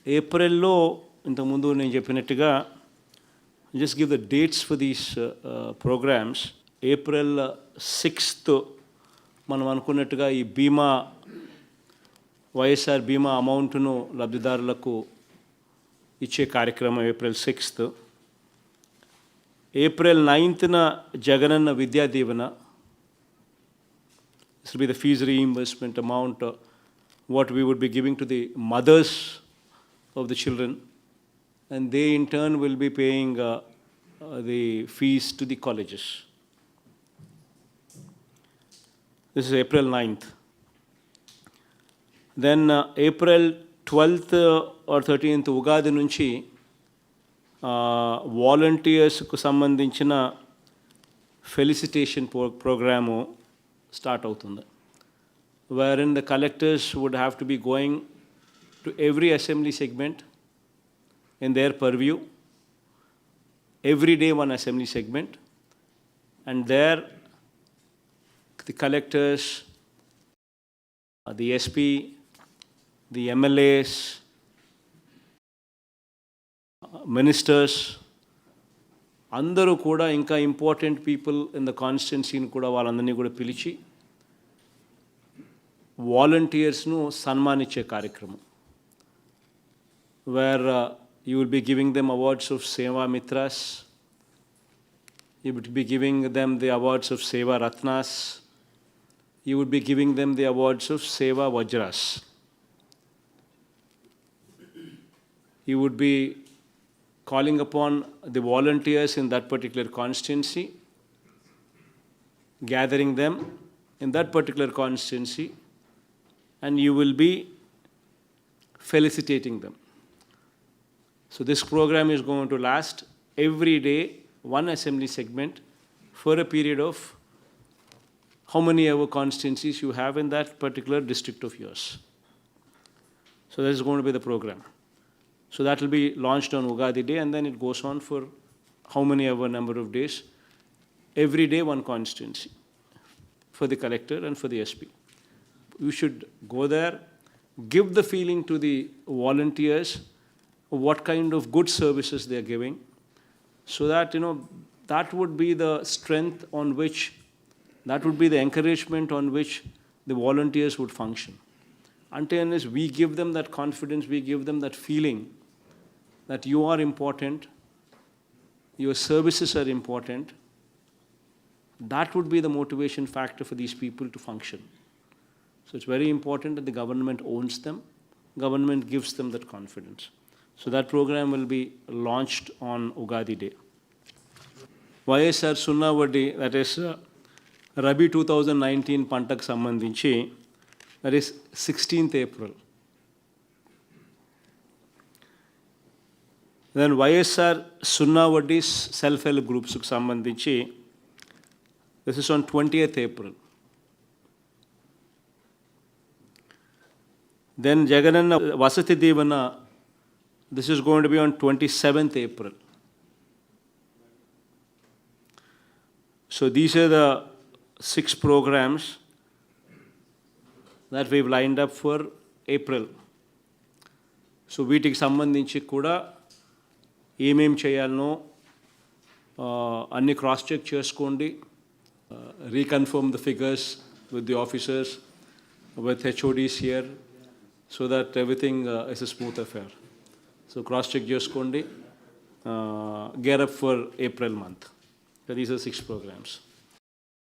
ఏప్రిల్లో ఇంతకుముందు నేను చెప్పినట్టుగా just give the dates for these programs. April 6th మనం అనుకున్నట్టుగా ఈ బీమా వైఎస్ఆర్ బీమా అమౌంట్ను లబ్ధిదారులకు ఇచ్చే కార్యక్రమం April 6th. April 9th Jagananna Vidya Deevena. This will be the fees reimbursement amount what we would be giving to the mothers of the children, and they in turn will be paying the fees to the colleges. This is April 9th. Then April 12th or 13th Ugadi నుంచి వాలంటీర్స్కు సంబంధించిన felicitation programme start అవుతుంది, wherein the collectors would have to be going to every assembly segment in their purview, every day one assembly segment, and there the collectors, the SP, the MLAs, ministers, అందరూ కూడా ఇంకా important people in the కాన్స్టిట్యున్సీని కూడా వాళ్ళందరినీ కూడా పిలిచి వాలంటీర్స్ను సన్మానించే కార్యక్రమం, where you will be giving them awards of Seva Mitras, you would be giving them the awards of Seva Ratnas, you would be giving them the awards of Seva Vajras. You would be calling upon the volunteers in that particular constituency, gathering them in that particular constituency, and you will be felicitating them. So this program is going to last every day, one assembly segment, for a period of how many ever constituencies you have in that particular district of yours. So this is going to be the program. So that will be launched on Ugadi Day, and then it goes on for how many ever number of days. Every day one constituency for the collector and for the SP. You should go there, give the feeling to the volunteers of what kind of good services they are giving, so that that would be the strength on which, that would be the encouragement on which the volunteers would function. Until we give them that confidence, we give them that feeling that you are important, your services are important, that would be the motivation factor for these people to function. So it's very important that the government owns them, government gives them that confidence. So that program will be launched on Ugadi Day. YSR Sunna Vaddi, that is Rabi 2019 Pantak Sambandhinchi, that is 16th April. Then YSR Sunna Vaddi's self-help groups Sambandhinchi, this is on 20th April. Then Jagananna Vasati Devana, this is going to be on 27th April. So these are the 6 programs that we've lined up for April. So వీటికి సంబంధించి కూడా ఏమేం చేయాలనో అన్ని cross check చేసుకోండి, reconfirm the figures with the officers, with HODs here, so that everything is a smooth affair. So cross check చేసుకోండి, gear up for April month. So these are 6 programs.